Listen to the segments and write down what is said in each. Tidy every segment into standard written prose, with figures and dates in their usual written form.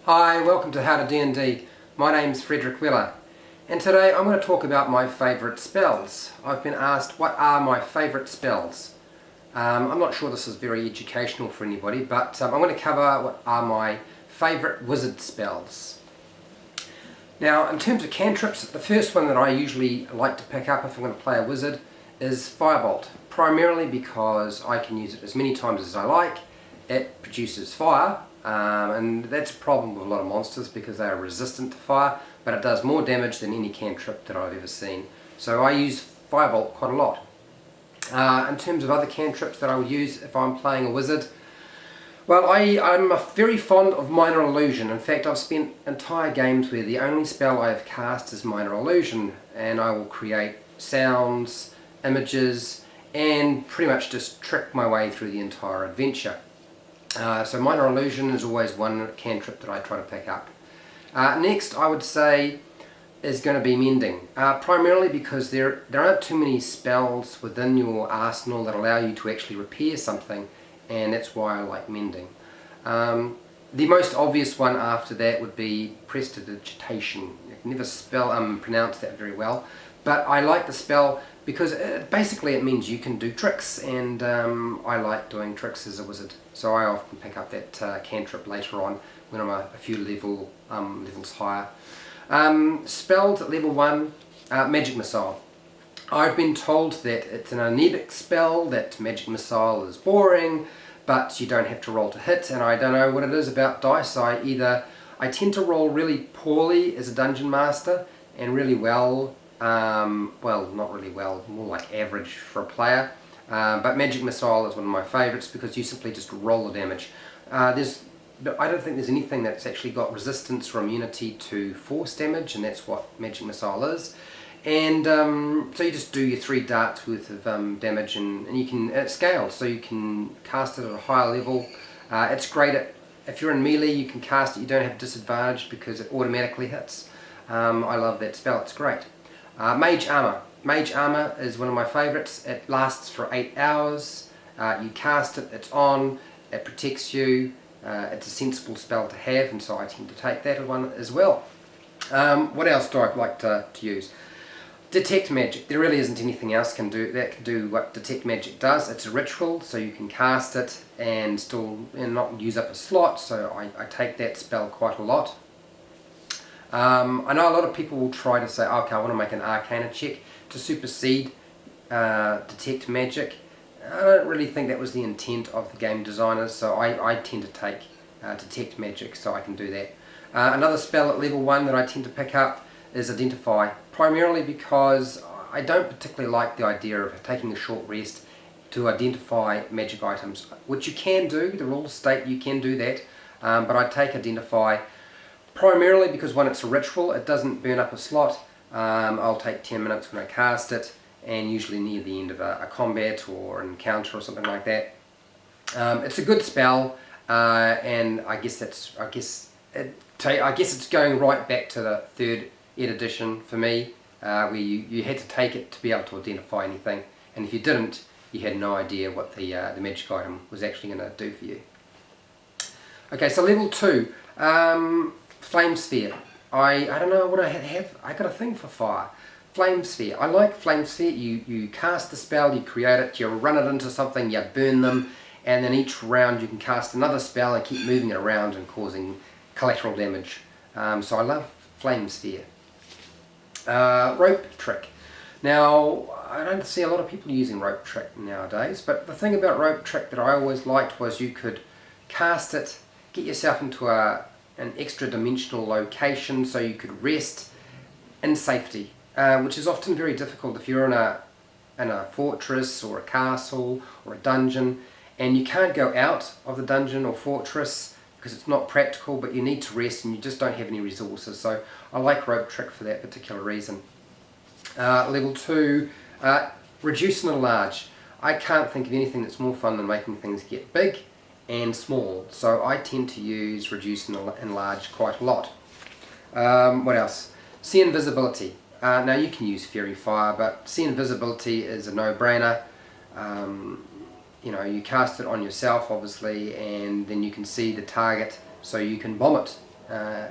Hi, welcome to HowtoDandD. My name's Frederick Weller, and today I'm going to talk about my favourite spells. I've been asked what are my favourite spells. I'm not sure this is very educational for anybody, but I'm going to cover what are my favourite wizard spells. Now, in terms of cantrips, the first one that I usually like to pick up if I'm going to play a wizard is Firebolt, primarily because I can use it as many times as I like. It produces fire, and that's a problem with a lot of monsters because they are resistant to fire, but it does more damage than any cantrip that I've ever seen. So I use Firebolt quite a lot. In terms of other cantrips that I would use if I'm playing a wizard, well, I'm very fond of Minor Illusion. In fact, I've spent entire games where the only spell I have cast is Minor Illusion, and I will create sounds, images, and pretty much just trick my way through the entire adventure. So Minor Illusion is always one cantrip that I try to pick up. Next, I would say, is going to be Mending, primarily because there aren't too many spells within your arsenal that allow you to actually repair something, and that's why I like Mending. The most obvious one after that would be Prestidigitation. I can never pronounce that very well, but I like the spell because basically it means you can do tricks, and I like doing tricks as a wizard, so I often pick up that cantrip later on when I'm a few levels higher. Spells at level 1, Magic Missile. I've been told that it's an anebic spell, that Magic Missile is boring, but you don't have to roll to hit, and I don't know what it is about dice. I tend to roll really poorly as a dungeon master and really well, well, not really well, more like average for a player, but Magic Missile is one of my favourites because you simply just roll the damage. I don't think there's anything that's actually got resistance or immunity to force damage, and that's what Magic Missile is. And so you just do your 3 darts worth of damage, and it scales, so you can cast it at a higher level. It's great if you're in melee, you can cast it, you don't have disadvantage because it automatically hits. I love that spell, it's great. Mage Armor. Mage Armor is one of my favourites. It lasts for 8 hours. You cast it, it's on, it protects you. It's a sensible spell to have, and so I tend to take that one as well. What else do I like to use? Detect Magic. There really isn't anything else that can do what Detect Magic does. It's a ritual, so you can cast it and not use up a slot, so I take that spell quite a lot. I know a lot of people will try to say, okay, I want to make an Arcana check to supersede Detect Magic. I don't really think that was the intent of the game designers, so I tend to take Detect Magic, so I can do that. Another spell at level 1 that I tend to pick up is Identify, primarily because I don't particularly like the idea of taking a short rest to identify magic items, which you can do, the rules state you can do that, but I take Identify primarily because when it's a ritual, it doesn't burn up a slot. I'll take 10 minutes when I cast it, and usually near the end of a combat or an encounter or something like that. It's a good spell, and I guess it's going right back to the 3rd Ed edition for me, where you had to take it to be able to identify anything, and if you didn't, you had no idea what the magic item was actually going to do for you. Okay, so level 2, Flame Sphere. I don't know what I have. I got a thing for fire. Flame Sphere. I like Flame Sphere. You cast the spell, you create it, you run it into something, you burn them, and then each round you can cast another spell and keep moving it around and causing collateral damage. So I love Flame Sphere. Rope Trick. Now, I don't see a lot of people using Rope Trick nowadays, but the thing about Rope Trick that I always liked was you could cast it, get yourself into an extra dimensional location so you could rest in safety, which is often very difficult if you're in a fortress or a castle or a dungeon, and you can't go out of the dungeon or fortress because it's not practical, but you need to rest and you just don't have any resources. So I like Rope Trick for that particular reason. Level 2, Reduce and Enlarge. I can't think of anything that's more fun than making things get big and small, so I tend to use Reduce and Enlarge quite a lot. What else? See Invisibility. Now you can use Fairy Fire, but See Invisibility is a no-brainer. You cast it on yourself, obviously, and then you can see the target, so you can bomb it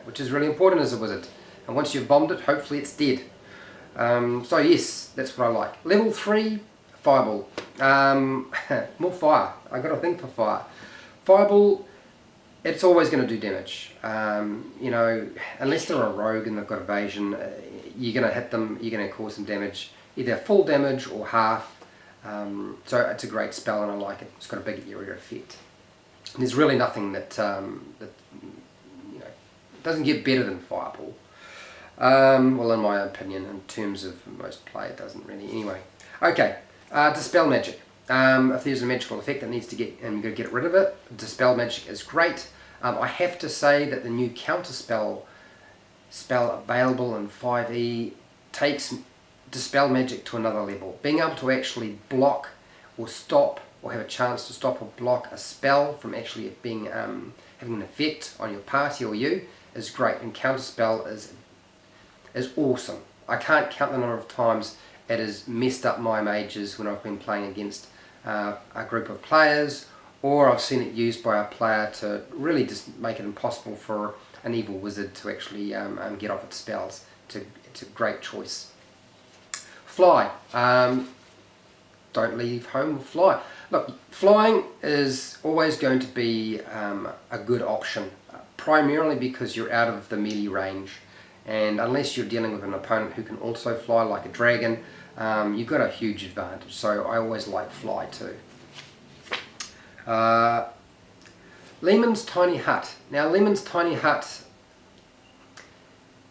which is really important as a wizard. And once you've bombed it, hopefully it's dead. So yes, that's what I like. Level 3, Fireball. More fire. I've got a thing for fire. Fireball, it's always going to do damage. You know, unless they're a rogue and they've got evasion, you're going to hit them, you're going to cause them damage, either full damage or half. So it's a great spell and I like it. It's got a big area effect. And there's really nothing that, that you know, doesn't get better than Fireball. Well, in my opinion, in terms of most play, it doesn't really. Anyway, okay. Dispel Magic. If there's a magical effect that needs to get, and you've got to get rid of it, Dispel Magic is great. I have to say that the new Counterspell spell available in 5e takes Dispel Magic to another level. Being able to actually block or stop, or have a chance to stop or block a spell from actually being having an effect on your party or you is great. And Counterspell is awesome. I can't count the number of times it has messed up my mages when I've been playing against a group of players, or I've seen it used by a player to really just make it impossible for an evil wizard to actually get off its spells. It's a great choice. Fly. Don't leave home with fly. Look, flying is always going to be a good option, primarily because you're out of the melee range. And unless you're dealing with an opponent who can also fly like a dragon, you've got a huge advantage. So I always like fly too. Lehman's Tiny Hut. Now Lehman's Tiny Hut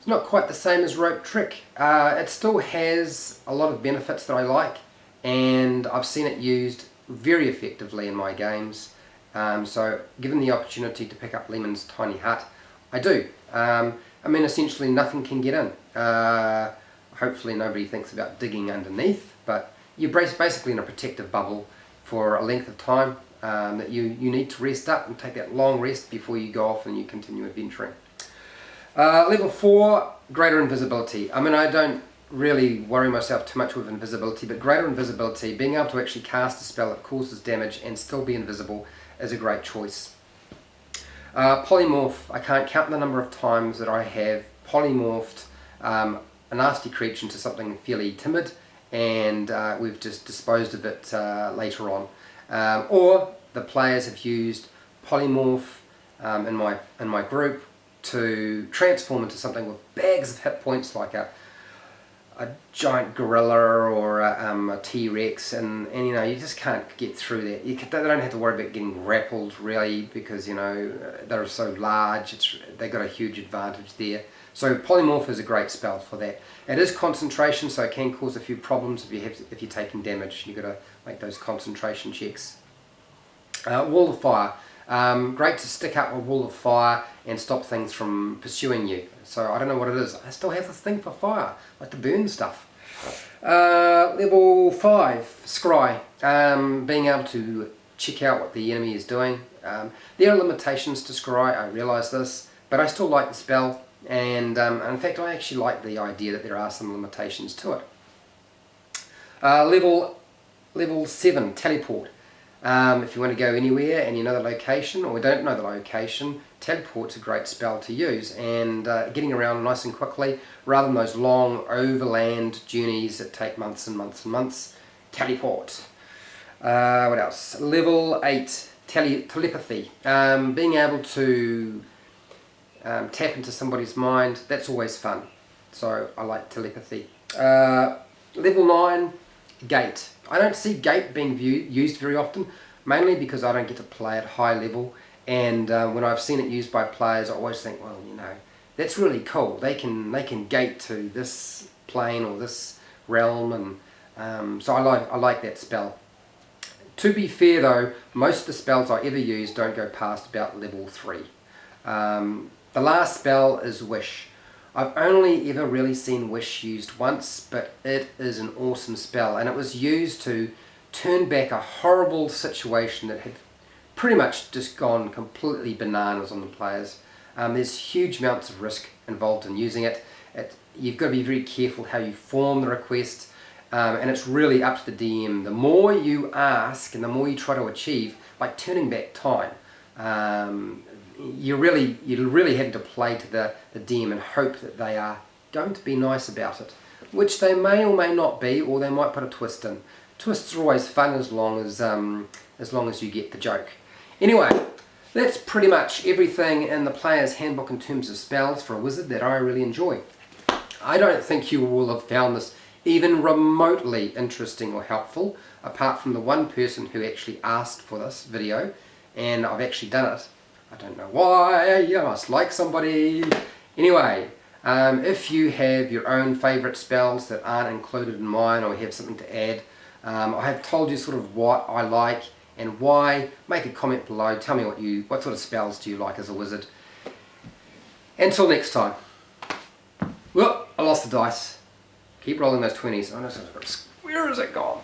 is not quite the same as Rope Trick. It still has a lot of benefits that I like, and I've seen it used very effectively in my games. So given the opportunity to pick up Lehman's Tiny Hut, I do. I mean, essentially nothing can get in. Hopefully nobody thinks about digging underneath, but you're basically in a protective bubble for a length of time that you need to rest up and take that long rest before you go off and you continue adventuring. Level 4, Greater Invisibility. I mean, I don't really worry myself too much with invisibility, but Greater Invisibility, being able to actually cast a spell that causes damage and still be invisible, is a great choice. Polymorph. I can't count the number of times that I have polymorphed a nasty creature into something fairly timid, and we've just disposed of it later on. Or the players have used polymorph in my group to transform into something with bags of hit points, like a giant gorilla or a T-Rex, and you know, you just can't get through that. They don't have to worry about getting grappled really, because you know they're so large. They've got a huge advantage there. So polymorph is a great spell for that. It is concentration, so it can cause a few problems if you're taking damage. You've got to make those concentration checks. Wall of Fire. Great to stick up a wall of fire and stop things from pursuing you. So I don't know what it is. I still have this thing for fire, like to burn stuff. Level 5, Scry. Being able to check out what the enemy is doing. There are limitations to Scry, I realise this, but I still like the spell, and in fact I actually like the idea that there are some limitations to it. Level 7, Teleport. If you want to go anywhere and you know the location, or don't know the location, Teleport's a great spell to use, and getting around nice and quickly rather than those long overland journeys that take months and months and months. Teleport. What else? Level 8, Telepathy. Being able to tap into somebody's mind, that's always fun. So I like telepathy. Level 9, Gate. I don't see Gate being used very often, mainly because I don't get to play at high level, and when I've seen it used by players I always think, well, you know, that's really cool. They can gate to this plane or this realm, and so I like that spell. To be fair though, most of the spells I ever use don't go past about level 3. The last spell is Wish. I've only ever really seen Wish used once, but it is an awesome spell, and it was used to turn back a horrible situation that had pretty much just gone completely bananas on the players. There's huge amounts of risk involved in using it. You've got to be very careful how you form the request, and it's really up to the DM. The more you ask and the more you try to achieve, like turning back time, you really had to play to the DM and hope that they are going to be nice about it, which they may or may not be, or they might put a twist in. Twists are always fun as long as you get the joke. Anyway, that's pretty much everything in the player's handbook in terms of spells for a wizard that I really enjoy. I don't think you will have found this even remotely interesting or helpful, apart from the one person who actually asked for this video, and I've actually done it. I don't know why, I must like somebody. Anyway, if you have your own favourite spells that aren't included in mine, or have something to add, I have told you sort of what I like and why. Make a comment below, tell me what sort of spells do you like as a wizard. Until next time. Whoop, I lost the dice. Keep rolling those 20s. Oh no, where is it gone?